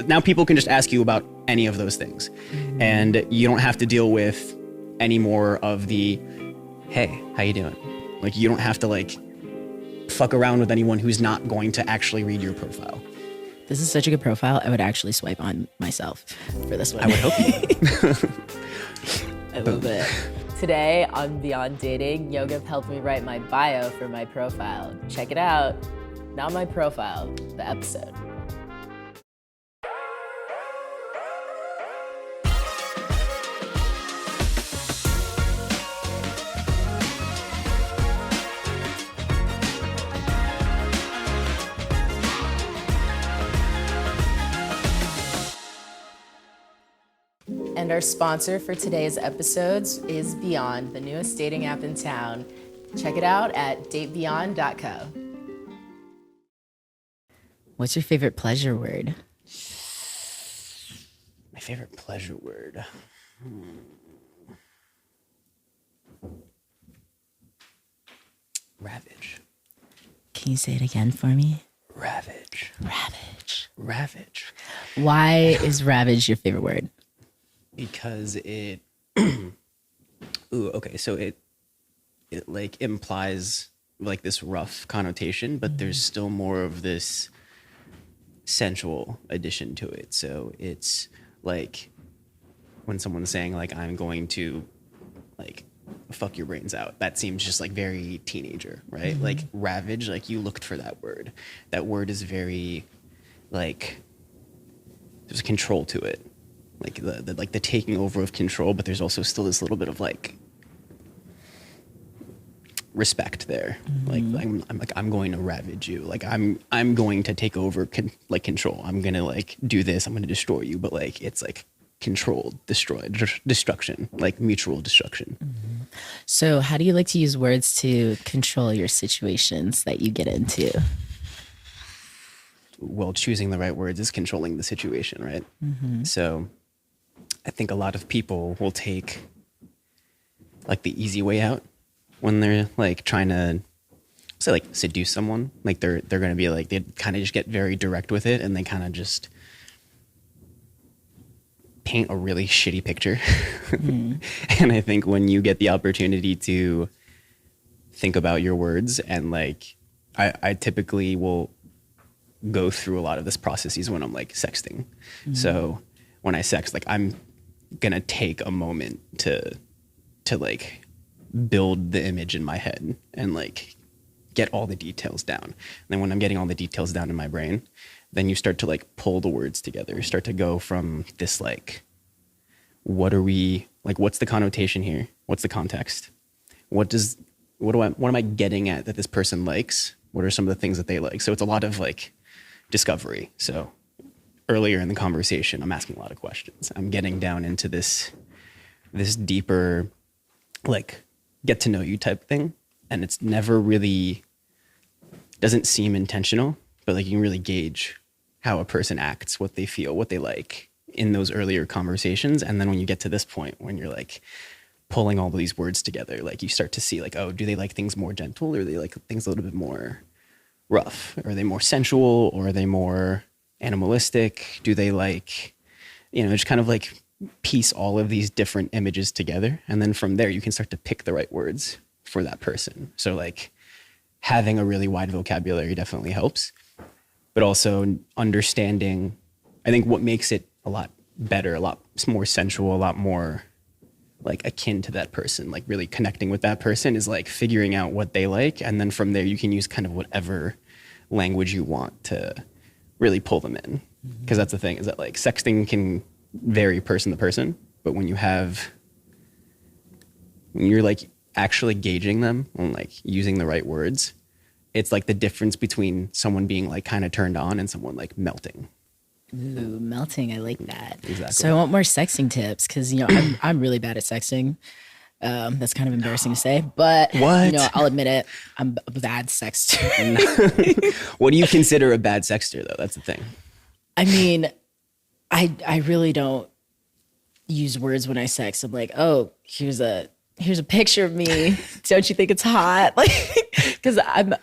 now people can just ask you about any of those things. And you don't have to deal with any more of the, hey, how you doing? Like, you don't have to like fuck around with anyone who's not going to actually read your profile. This is such a good profile. I would actually swipe on myself for this one. I would hope you. I love it. Today on Beyond Dating, Yogev helped me write my bio for my profile. Check it out. Not my profile, the episode. And our sponsor for today's episodes is Beyond, the newest dating app in town. Check it out at datebeyond.co. What's your favorite pleasure word? My favorite pleasure word. Ravage. Can you say it again for me? Ravage. Ravage. Ravage. Why is ravage your favorite word? Because it so it like implies like this rough connotation, but there's still more of this sensual addition to it. So it's like when someone's saying like, I'm going to like fuck your brains out, that seems just like very teenager, right? Like ravage, like you looked for that word. That word is very like, there's control to it. Like the taking over of control, but there's also still this little bit of like respect there. Like I'm going to ravage you. Like I'm going to take over control. I'm gonna like do this. I'm gonna destroy you. But like it's like controlled, destruction, like mutual destruction. So how do you like to use words to control your situations that you get into? Well, choosing the right words is controlling the situation, right? So I think a lot of people will take like the easy way out when they're like trying to say like seduce someone. Like they're going to be like, they kind of just get very direct with it and they kind of just paint a really shitty picture. And I think when you get the opportunity to think about your words and like, I typically will go through a lot of this processes when I'm like sexting. So when I sext, like I'm gonna take a moment to like build the image in my head and like get all the details down. And then when I'm getting all the details down in my brain, then you start to like pull the words together. You start to go from this like, what what's the connotation here? What's the context? What am I getting at that this person likes? What are some of the things that they like? So it's a lot of like discovery. So earlier in the conversation, I'm asking a lot of questions. I'm getting down into this deeper, like get to know you type thing. And it's never really, doesn't seem intentional, but like you can really gauge how a person acts, what they feel, what they like in those earlier conversations. And then when you get to this point, when you're like pulling all of these words together, like you start to see like, oh, do they like things more gentle or do they like things a little bit more rough? Are they more sensual or are they more animalistic? Do they like, just kind of like piece all of these different images together. And then from there, you can start to pick the right words for that person. So like having a really wide vocabulary definitely helps, but also understanding, I think what makes it a lot better, a lot more sensual, a lot more like akin to that person, like really connecting with that person is like figuring out what they like. And then from there, you can use kind of whatever language you want to really pull them in. Because that's the thing, is that like sexting can vary person to person, but when you're like actually gauging them and like using the right words, it's like the difference between someone being like kind of turned on and someone like melting. Ooh, melting. I like that. Exactly. So I want more sexting tips because, I'm really bad at sexting. That's kind of embarrassing to say, but what? I'll admit it. I'm a bad sexter. What do you consider a bad sexter though? That's the thing. I mean, I really don't use words when I sext. I'm like, oh, here's a picture of me. Don't you think it's hot? Like, because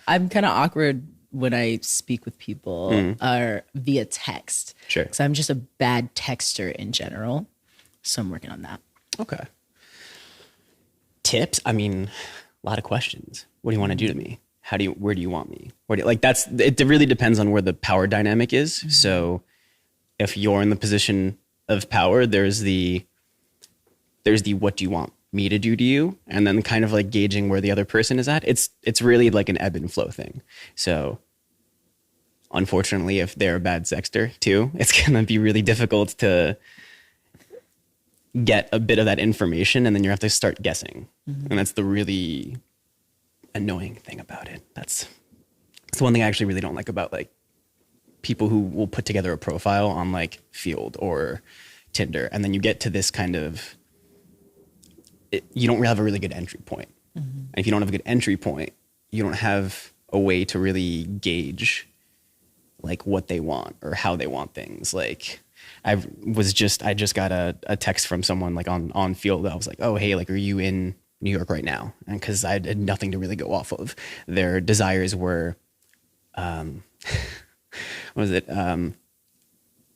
I'm kind of awkward when I speak with people are via text. Sure. Because I'm just a bad texter in general. So I'm working on that. Okay. Tips? I mean, a lot of questions. What do you want to do to me? Where do you want me? It really depends on where the power dynamic is. Mm-hmm. So if you're in the position of power, there's the what do you want me to do to you? And then kind of like gauging where the other person is at. It's really like an ebb and flow thing. So unfortunately, if they're a bad sexter too, it's going to be really difficult to get a bit of that information, and then you have to start guessing. Mm-hmm. And that's the really annoying thing about it. That's the one thing I actually really don't like about like people who will put together a profile on like Field or Tinder, and then you get to this kind of, you don't have a really good entry point. Mm-hmm. And if you don't have a good entry point, you don't have a way to really gauge like what they want or how they want things. Like I just got a text from someone like on Field. I was like, oh, hey, like, are you in New York right now? And cause I had nothing to really go off of. Their desires were, what was it?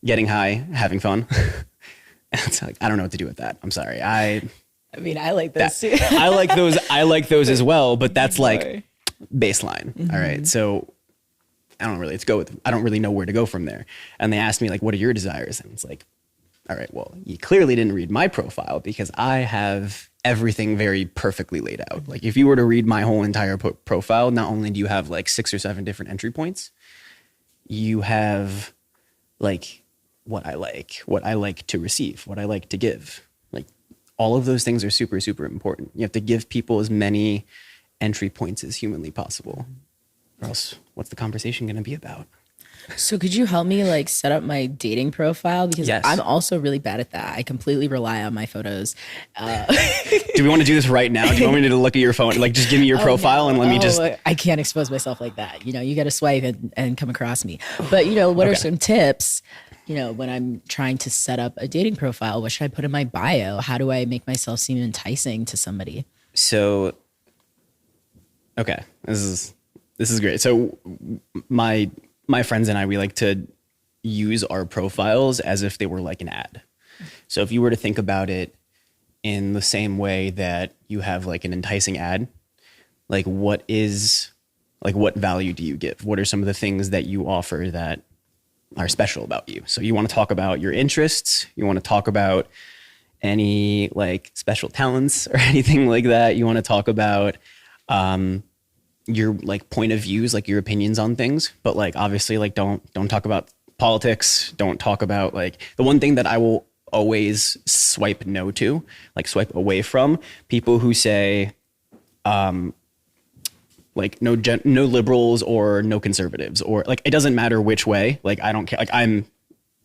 Getting high, having fun. And it's like, I don't know what to do with that. I'm sorry. I mean, I like those too. I like those as well, but that's like baseline. Mm-hmm. All right. So I don't really know where to go from there. And they asked me like, what are your desires? And it's like, all right, well, you clearly didn't read my profile because I have everything very perfectly laid out. Like if you were to read my whole entire profile, not only do you have like 6 or 7 different entry points, you have like what I like to receive, what I like to give. Like all of those things are super, super important. You have to give people as many entry points as humanly possible, or else what's the conversation going to be about? So could you help me like set up my dating profile? Because yes. I'm also really bad at that. I completely rely on my photos. Do we want to do this right now? Do you want me to look at your phone? Like just give me your profile and let me just... I can't expose myself like that. You know, you got to swipe and come across me. But you know, what are some tips, you know, when I'm trying to set up a dating profile? What should I put in my bio? How do I make myself seem enticing to somebody? So, okay, this is great. So my friends and I, we like to use our profiles as if they were like an ad. So if you were to think about it in the same way that you have like an enticing ad, like what value do you give? What are some of the things that you offer that are special about you? So you want to talk about your interests. You want to talk about any like special talents or anything like that. You want to talk about, your like point of views, like your opinions on things, but like obviously like don't talk about politics. Don't talk about like the one thing that I will always swipe no to, like swipe away from people who say, like no liberals or no conservatives, or like, it doesn't matter which way. Like, I don't care. Like I'm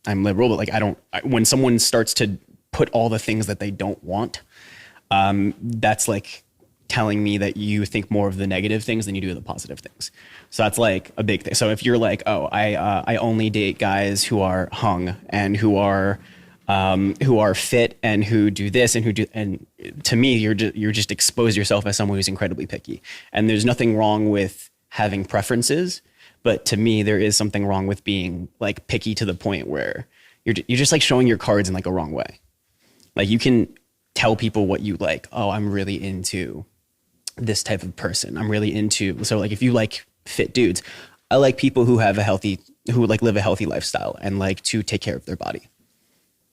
liberal, but like, when someone starts to put all the things that they don't want, that's like telling me that you think more of the negative things than you do the positive things. So that's like a big thing. So if you're like, oh, I only date guys who are hung and who are fit and who do this and to me, you're just expose yourself as someone who's incredibly picky. And there's nothing wrong with having preferences, but to me, there is something wrong with being like picky to the point where you're just like showing your cards in like a wrong way. Like you can tell people what you like. Oh, I'm really into this type of person. I'm really into, so like if you like fit dudes, I like people who live a healthy lifestyle and like to take care of their body.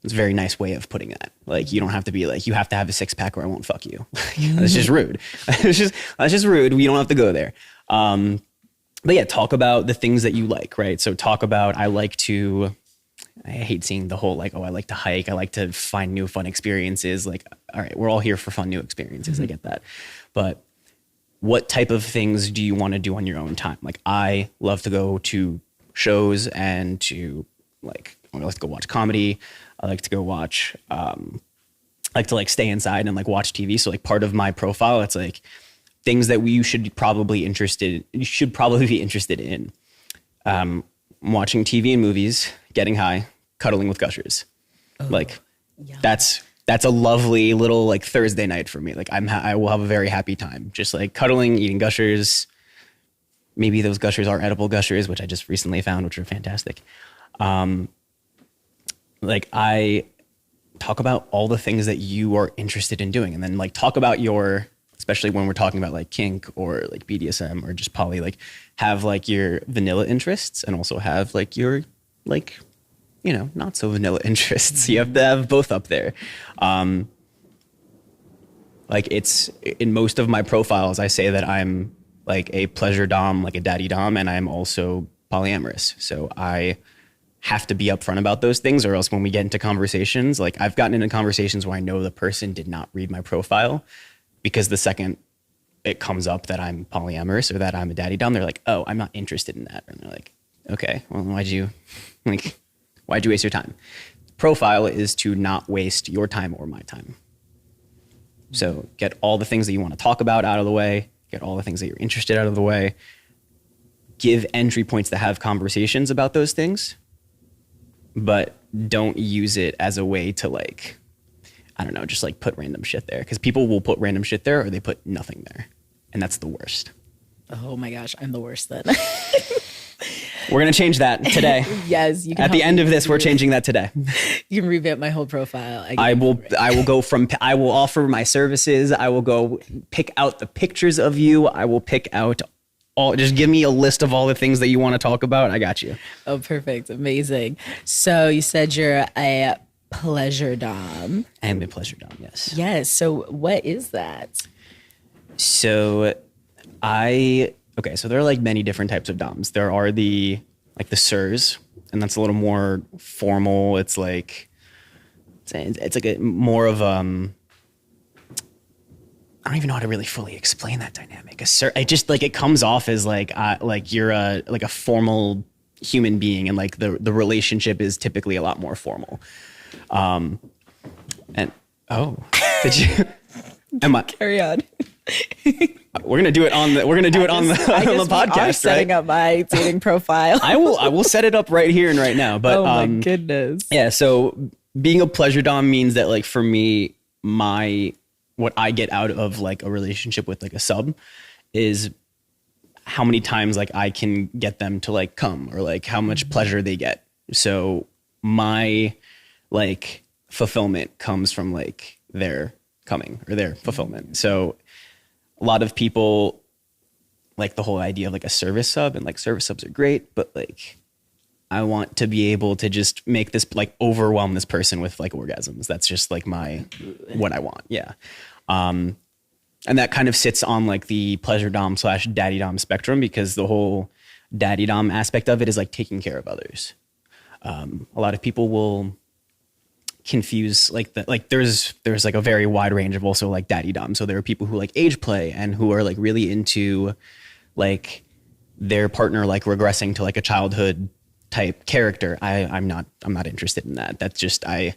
It's a very nice way of putting that. Like you don't have to be like, you have to have a 6-pack or I won't fuck you. That's just rude. That's just rude. We don't have to go there. But yeah, talk about the things that you like, right? So talk about, I hate seeing the whole like, oh, I like to hike. I like to find new fun experiences. Like, all right, we're all here for fun, new experiences. Mm-hmm. I get that. But what type of things do you want to do on your own time? Like I love to go to shows and to like, I like to go watch comedy. I like to go watch, I like to like stay inside and like watch TV. So like part of my profile, it's like things that you should probably be interested in. Watching TV and movies, getting high, cuddling with gushers. Oh, like yum. That's a lovely little like Thursday night for me. Like I will have a very happy time, just like cuddling, eating gushers, maybe those gushers are edible gushers, which I just recently found, which are fantastic. Like I talk about all the things that you are interested in doing, and then like talk about your, especially when we're talking about like kink or like BDSM or just poly, like have like your vanilla interests and also have like your like, you know, not so vanilla interests. You have to have both up there. Like it's in most of my profiles, I say that I'm like a pleasure dom, like a daddy dom, and I'm also polyamorous. So I have to be upfront about those things, or else when we get into conversations, like I've gotten into conversations where I know the person did not read my profile, because the second it comes up that I'm polyamorous or that I'm a daddy dom, they're like, oh, I'm not interested in that. And they're like, okay, well, why'd you waste your time? Profile is to not waste your time or my time. So get all the things that you want to talk about out of the way, get all the things that you're interested out of the way, give entry points to have conversations about those things, but don't use it as a way to like, I don't know, just like put random shit there. Because people will put random shit there or they put nothing there. And that's the worst. Oh my gosh, I'm the worst then. We're going to change that today. Yes. You can At the end of this, we're changing that today. You can revamp my whole profile. I will offer my services. I will go pick out the pictures of you. I will pick out just give me a list of all the things that you want to talk about. I got you. Oh, perfect. Amazing. So you said you're a pleasure dom. I am a pleasure dom, yes. Yes. So what is that? So so there are like many different types of doms. There are the sirs, and that's a little more formal. It's like a more of I don't even know how to really fully explain that dynamic. It just like it comes off as like you're a formal human being, and like the relationship is typically a lot more formal. Did you? Carry on. We're gonna do it on the podcast. We are setting up my dating profile. I will set it up right here and right now. But oh my goodness. Yeah. So being a pleasure dom means that like for me, what I get out of like a relationship with like a sub is how many times like I can get them to like come, or like how much pleasure they get. So my like fulfillment comes from like their coming or their fulfillment. So a lot of people like the whole idea of like a service sub, and like service subs are great, but like I want to be able to just make this like overwhelm this person with like orgasms. That's just like what I want. Yeah. And that kind of sits on like the pleasure dom / daddy dom spectrum, because the whole daddy dom aspect of it is like taking care of others. A lot of people will confuse like that. Like there's like a very wide range of also like daddy dom. So there are people who like age play and who are like really into like their partner like regressing to like a childhood type character. I'm not interested in that. That's just I'm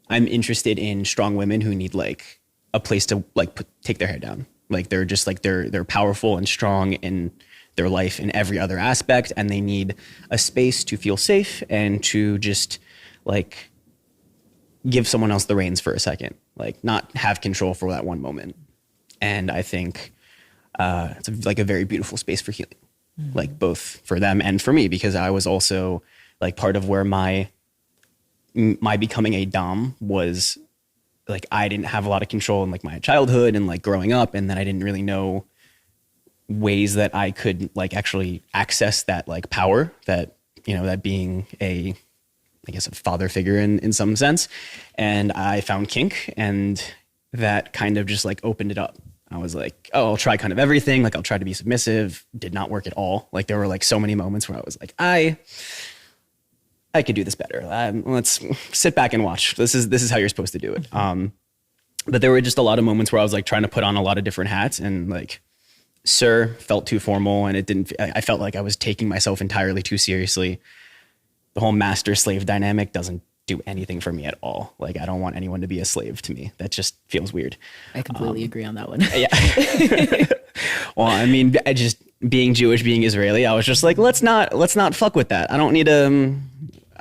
interested in strong women who need like a place to like take their head down. Like they're just like they're powerful and strong in their life in every other aspect, and they need a space to feel safe and to just like give someone else the reins for a second, like not have control for that one moment. And I think it's like a very beautiful space for healing, like both for them and for me, because I was also like part of where my becoming a dom was like, I didn't have a lot of control in like my childhood and like growing up. And then I didn't really know ways that I could like actually access that like power that, you know, that being a father figure in some sense. And I found kink, and that kind of just like opened it up. I was like, oh, I'll try kind of everything. Like I'll try to be submissive. Did not work at all. Like there were like so many moments where I was like, I could do this better. Let's sit back and watch. This is how you're supposed to do it. But there were just a lot of moments where I was like trying to put on a lot of different hats, and like sir felt too formal, and I felt like I was taking myself entirely too seriously. The whole master slave dynamic doesn't do anything for me at all. Like I don't want anyone to be a slave to me. That just feels weird. I completely agree on that one. Yeah. Well, I mean, I just being Jewish, being Israeli, I was just like, let's not fuck with that. I don't need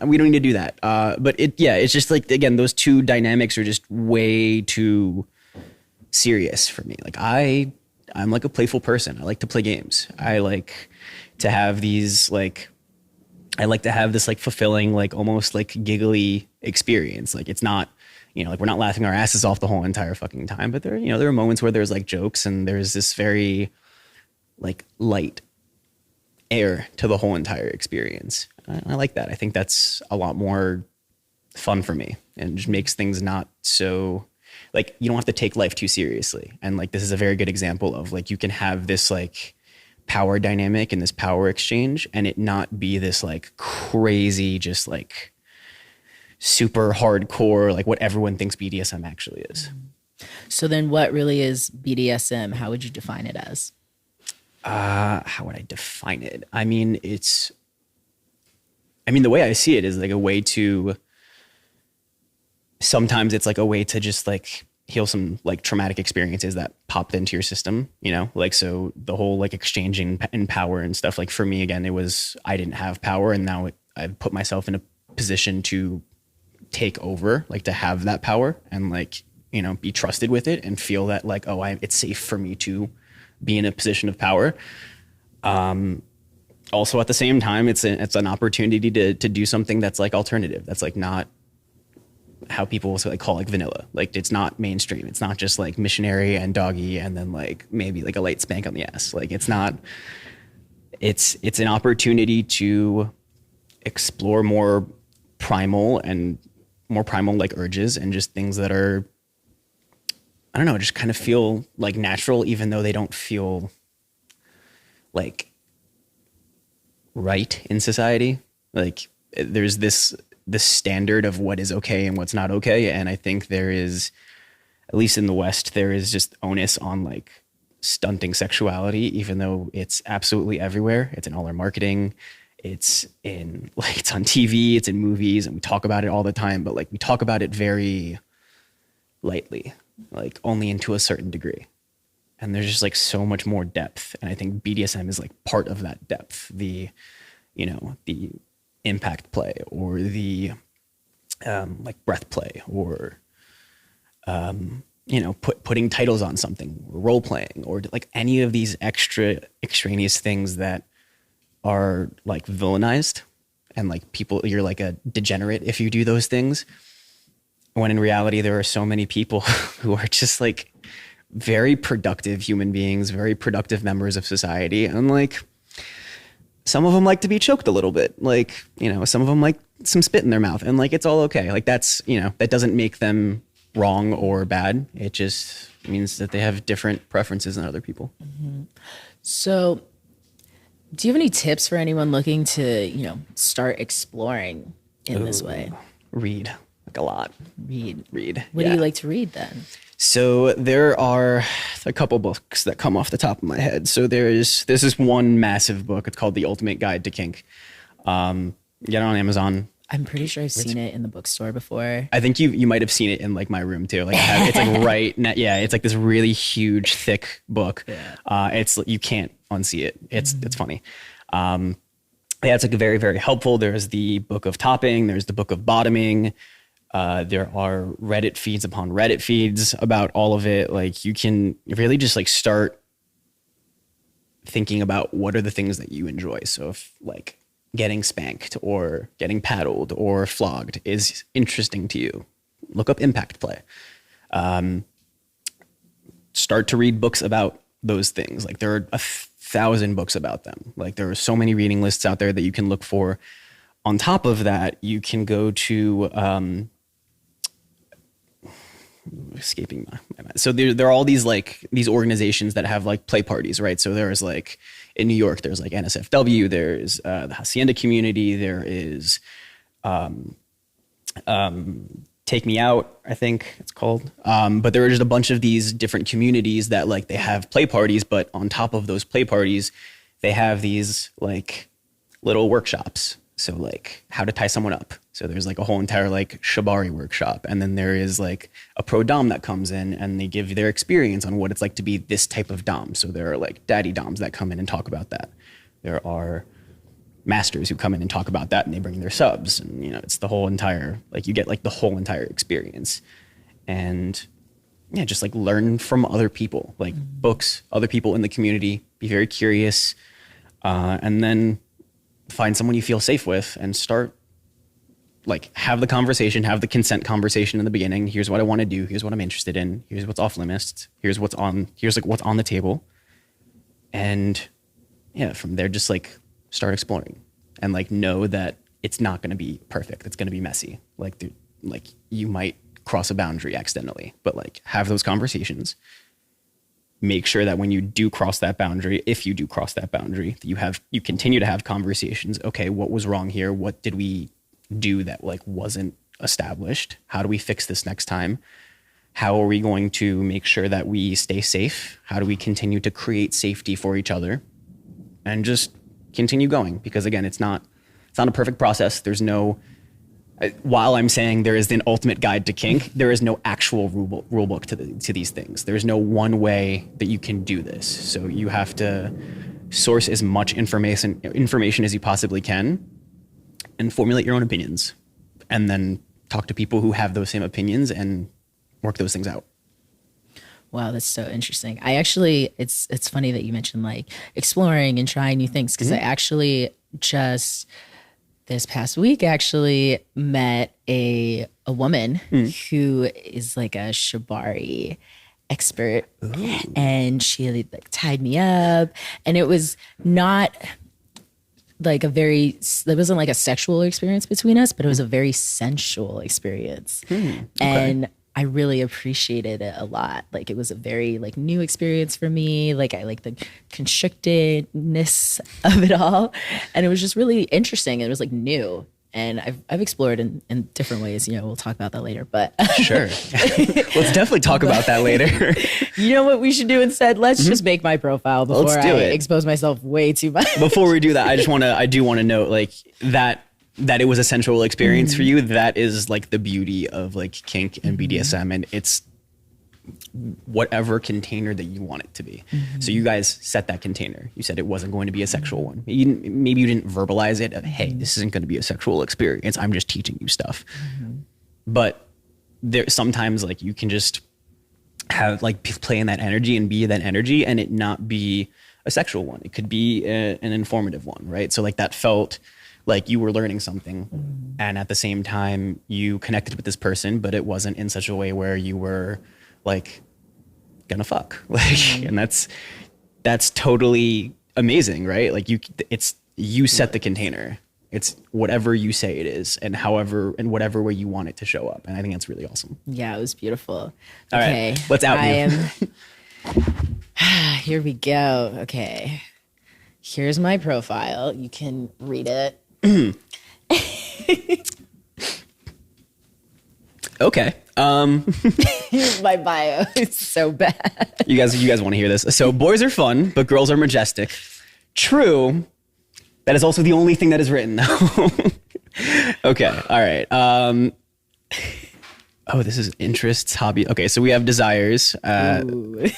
we don't need to do that. But it's just like, again, those two dynamics are just way too serious for me. Like I I'm like a playful person. I like to play games. I like to have these like, I like to have this like fulfilling, like almost like giggly experience. Like it's not, you know, like we're not laughing our asses off the whole entire fucking time, but there, you know, there are moments where there's like jokes and there's this very like light air to the whole entire experience. I like that. I think that's a lot more fun for me and just makes things not so like you don't have to take life too seriously. And like this is a very good example of like you can have this like power dynamic and this power exchange and it not be this like crazy just like super hardcore like what everyone thinks BDSM actually is. So then what really is BDSM? How would you define it as? How would I define it? I mean, the way I see it is like a way to, sometimes it's like a way to just like heal some like traumatic experiences that popped into your system, you know, like, so the whole like exchanging in power and stuff, like for me, again, it was, I didn't have power and now I've put myself in a position to take over, like to have that power and like, you know, be trusted with it and feel that like, oh, it's safe for me to be in a position of power. Also at the same time, it's an opportunity to do something that's like alternative. That's like not how people like call like vanilla. Like it's not mainstream. It's not just like missionary and doggy and then like maybe like a light spank on the ass. Like it's not, it's an opportunity to explore more primal like urges and just things that are, I don't know, just kind of feel like natural, even though they don't feel like right in society. Like there's this standard of what is okay and what's not okay. And I think there is, at least in the West, there is just onus on like stunting sexuality, even though it's absolutely everywhere. It's in all our marketing. It's in like, it's on TV, it's in movies, and we talk about it all the time, but like we talk about it very lightly, like only into a certain degree. And there's just like so much more depth. And I think BDSM is like part of that depth. The, you know, the impact play or the like breath play or, you know, putting titles on something, role playing, or like any of these extra extraneous things that are like villainized and like people, you're like a degenerate if you do those things. When in reality, there are so many people who are just like very productive human beings, very productive members of society. And like, some of them like to be choked a little bit. Like, you know, some of them like some spit in their mouth and like, it's all okay. Like that's, you know, that doesn't make them wrong or bad. It just means that they have different preferences than other people. Mm-hmm. So do you have any tips for anyone looking to, you know, start exploring in this way? Read, like a lot. Read. What Yeah. do you like to read then? So there are a couple books that come off the top of my head. So there's this one massive book. It's called The Ultimate Guide to Kink. Get it on Amazon. I'm pretty sure I've seen it in the bookstore before. I think you might have seen it in like my room too. Like it's like it's like this really huge, thick book. Yeah. It's, you can't unsee it. It's funny. Yeah, it's like very, very helpful. There's the book of topping. There's the book of bottoming. There are Reddit feeds upon Reddit feeds about all of it. Like you can really just like start thinking about what are the things that you enjoy. So if like getting spanked or getting paddled or flogged is interesting to you, look up impact play. Start to read books about those things. Like there are 1,000 books about them. Like there are so many reading lists out there that you can look for. On top of that, you can go to, escaping my mind. So there are all these like these organizations that have like play parties, right? So there's like in New York, there's like NSFW, there's the Hacienda community, there is Take Me Out, I think it's called. But there are just a bunch of these different communities that like they have play parties, but on top of those play parties, they have these like little workshops. So like how to tie someone up. So there's like a whole entire like shibari workshop. And then there is like a pro dom that comes in and they give their experience on what it's like to be this type of dom. So there are like daddy doms that come in and talk about that. There are masters who come in and talk about that and they bring their subs. And, you know, it's the whole entire, like you get like the whole entire experience. And yeah, just like learn from other people, like books, other people in the community, be very curious, and then find someone you feel safe with and start like have the conversation, have the consent conversation in the beginning. Here's what I want to do. Here's what I'm interested in. Here's what's off limits. Here's like what's on the table. And yeah, from there, just like start exploring and like know that it's not going to be perfect. It's going to be messy. Like you might cross a boundary accidentally, but like have those conversations. Make sure that when you do cross that boundary, if you do cross that boundary, that you continue to have conversations. Okay, what was wrong here? What did we do that like wasn't established? How do we fix this next time? How are we going to make sure that we stay safe? How do we continue to create safety for each other? And just continue going, because again, it's not a perfect process. There's no, while I'm saying there is an ultimate guide to kink, there is no actual rule book to these things. There's no one way that you can do this. So you have to source as much information as you possibly can and formulate your own opinions, and then talk to people who have those same opinions and work those things out. Wow, that's so interesting. I actually, it's funny that you mentioned like exploring and trying new things, because I actually just this past week actually met a woman who is like a shibari expert. Ooh. And she like tied me up, and it was not like it wasn't like a sexual experience between us, but it was a very sensual experience. Okay. And I really appreciated it a lot. Like it was a very like new experience for me. Like I like the constrictedness of it all. And it was just really interesting. It was like new. And I've explored in different ways. You know, we'll talk about that later, but sure. Let's definitely talk about that later. You know what we should do instead? Let's just make my profile before I expose myself way too much. Before we do that, I do want to note like that it was a sensual experience for you. That is like the beauty of like kink and BDSM, and it's whatever container that you want it to be. So you guys set that container. You said it wasn't going to be a sexual one. Maybe you didn't verbalize it. Hey, this isn't going to be a sexual experience. I'm just teaching you stuff. But there sometimes like you can just have like play in that energy and be that energy, and it not be a sexual one. It could be an informative one, right? So like that felt like you were learning something, and at the same time you connected with this person, but it wasn't in such a way where you were like gonna fuck, like, and that's totally amazing, right? Like you set the container. It's whatever you say it is, and whatever way you want it to show up, and I think that's really awesome. Yeah, it was beautiful. All okay, right, let's out you. Here we go. Okay, here's my profile. You can read it. Okay. My bio is so bad. You guys want to hear this? So boys are fun, but girls are majestic. True. That is also the only thing that is written, though. Okay. All right. Oh, this is interests, hobby. Okay, so we have desires. Okay.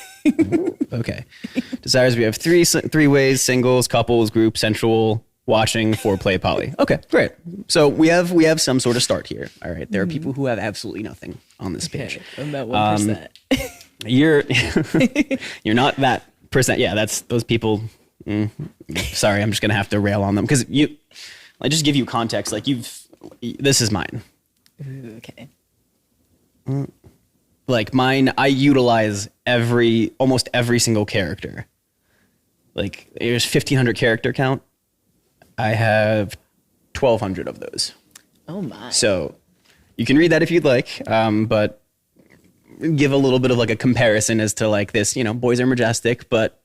Desires. We have three ways: singles, couples, group, sensual, watching, foreplay, poly. Okay, great. So we have some sort of start here. All right. There are people who have absolutely nothing on this page. I'm at 1%. You're not that percent. Yeah, that's those people. Sorry, I'm just gonna have to rail on them because I just give you context. Like this is mine. Ooh, okay. Like mine, I utilize almost every single character. Like there's 1,500 character count. I have 1,200 of those. Oh my. So you can read that if you'd like, but give a little bit of like a comparison as to like this, boys are majestic, but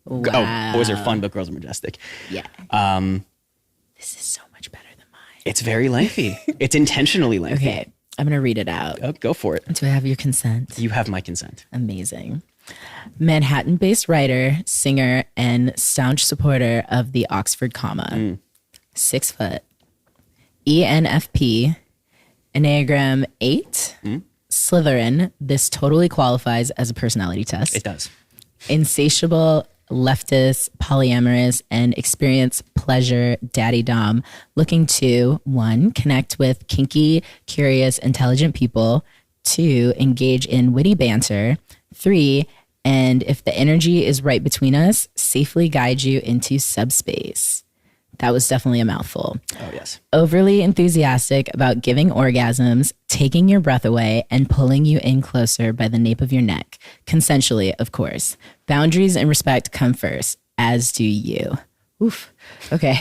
boys are fun, but girls are majestic. Yeah. This is so much better than mine. It's very lengthy. It's intentionally lengthy. Okay. I'm going to read it out. Oh, go for it. Do I have your consent? You have my consent. Amazing. Manhattan-based writer, singer, and staunch supporter of the Oxford comma. 6 foot. ENFP. Enneagram 8. Slytherin. This totally qualifies as a personality test. It does. Insatiable, leftist, polyamorous, and experience pleasure daddy dom, looking to 1, connect with kinky, curious, intelligent people, 2, engage in witty banter. 3, and if the energy is right between us, safely guide you into subspace. That was definitely a mouthful. Oh, yes. Overly enthusiastic about giving orgasms, taking your breath away, and pulling you in closer by the nape of your neck. Consensually, of course. Boundaries and respect come first, as do you. Oof. Okay.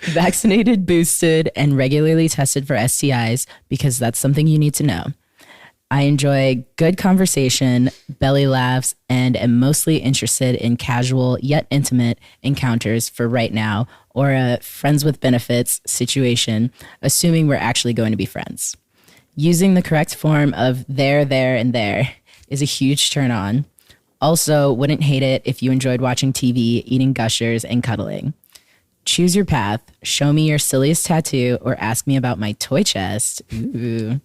Vaccinated, boosted, and regularly tested for STIs because that's something you need to know. I enjoy good conversation, belly laughs, and am mostly interested in casual yet intimate encounters for right now, or a friends with benefits situation, assuming we're actually going to be friends. Using the correct form of there, and there is a huge turn on. Also, wouldn't hate it if you enjoyed watching TV, eating gushers, and cuddling. Choose your path. Show me your silliest tattoo or ask me about my toy chest. Ooh.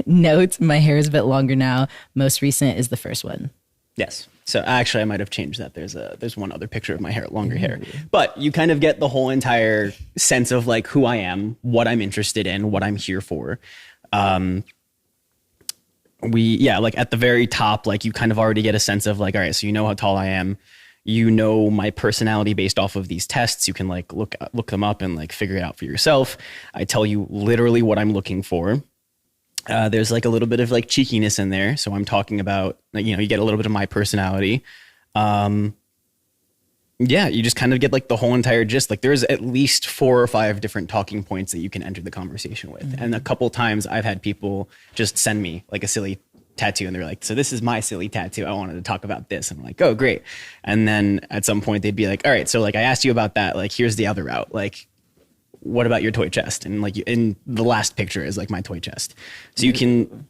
Note, my hair is a bit longer now. Most recent is the first one. Yes. So actually, I might have changed that. There's one other picture of my hair, longer hair. But you kind of get the whole entire sense of like who I am, what I'm interested in, what I'm here for. Like at the very top, like you kind of already get a sense of like, all right, so you know how tall I am. You know my personality based off of these tests. You can like look them up and like figure it out for yourself. I tell you literally what I'm looking for. There's like a little bit of like cheekiness in there. So I'm talking about, like, you get a little bit of my personality. You just kind of get like the whole entire gist. Like there's at least 4 or 5 different talking points that you can enter the conversation with. Mm-hmm. And a couple times I've had people just send me like a silly tattoo and they're like, so this is my silly tattoo. I wanted to talk about this. And I'm like, oh, great. And then at some point they'd be like, all right, so like I asked you about that. Like, here's the other route. Like, what about your toy chest? And like in the last picture is like my toy chest. So you can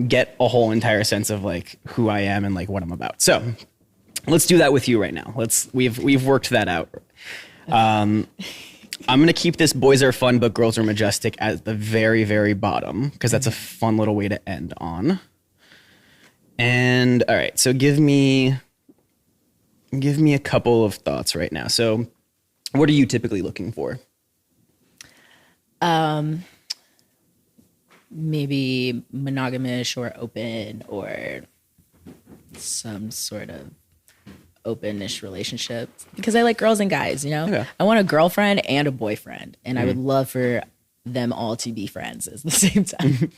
get a whole entire sense of like who I am and like what I'm about. So let's do that with you right now. We've worked that out. I'm going to keep this boys are fun, but girls are majestic at the very, very bottom, because that's a fun little way to end on. And all right, so give me a couple of thoughts right now. So what are you typically looking for? Maybe monogamish or open, or some sort of openish relationship, because I like girls and guys, Okay. I want a girlfriend and a boyfriend, and I would love for them all to be friends at the same time.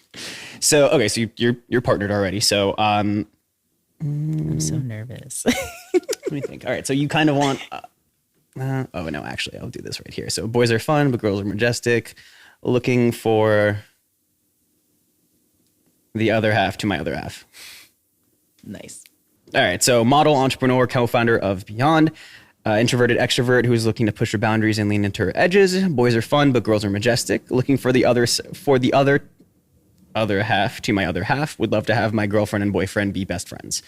So you're partnered already. So, I'm so nervous. Let me think. All right. So you kind of want, oh no, actually I'll do this right here. So boys are fun, but girls are majestic. Looking for the other half to my other half. Nice. All right. So model, entrepreneur, co-founder of Beyond, introverted extrovert who is looking to push her boundaries and lean into her edges. Boys are fun, but girls are majestic. Looking for the other half to my other half. Would love to have my girlfriend and boyfriend be best friends.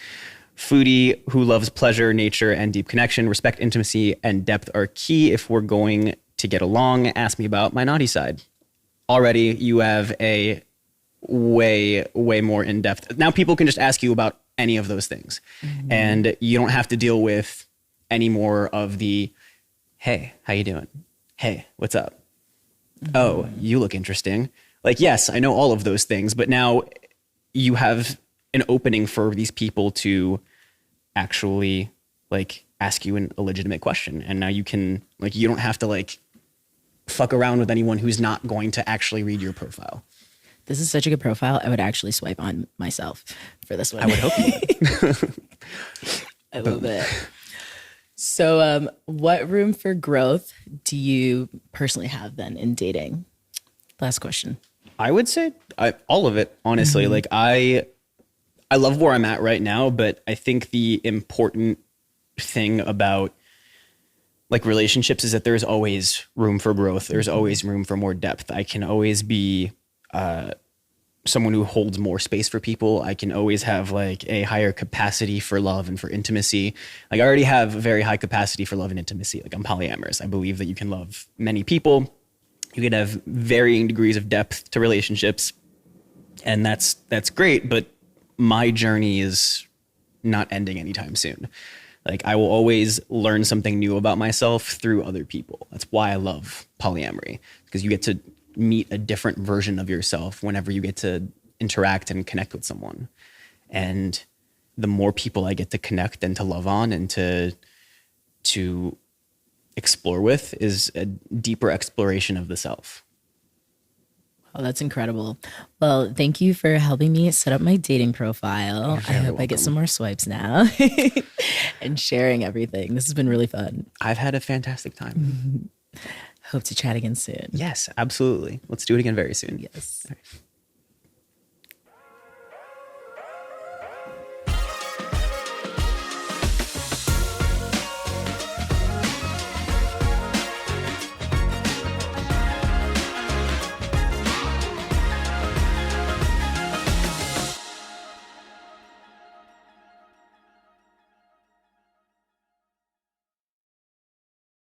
Foodie who loves pleasure, nature, and deep connection. Respect, intimacy, and depth are key if we're going to get along. Ask me about my naughty side. Already you have a way more in-depth. Now people can just ask you about any of those things. Mm-hmm. And you don't have to deal with any more of the, hey, how you doing? Hey, what's up? Mm-hmm. Oh, you look interesting. Like, yes, I know all of those things, but now you have an opening for these people to actually like ask you a legitimate question. And now you can, like, you don't have to like fuck around with anyone who's not going to actually read your profile. This is such a good profile. I would actually swipe on myself for this one. I would hope you would. I love it. So what room for growth do you personally have then in dating? Last question. I would say all of it, honestly. Mm-hmm. Like I love where I'm at right now, but I think the important thing about like relationships is that there's always room for growth. There's always room for more depth. I can always be someone who holds more space for people. I can always have like a higher capacity for love and for intimacy. Like I already have a very high capacity for love and intimacy. Like I'm polyamorous. I believe that you can love many people. You can have varying degrees of depth to relationships. And that's great, but my journey is not ending anytime soon. Like I will always learn something new about myself through other people. That's why I love polyamory, because you get to meet a different version of yourself whenever you get to interact and connect with someone. And the more people I get to connect and to love on and to explore with is a deeper exploration of the self. Oh, that's incredible. Well, thank you for helping me set up my dating profile. I hope I get some more swipes now and sharing everything. This has been really fun. I've had a fantastic time. Hope to chat again soon. Yes, absolutely. Let's do it again very soon. Yes. All right.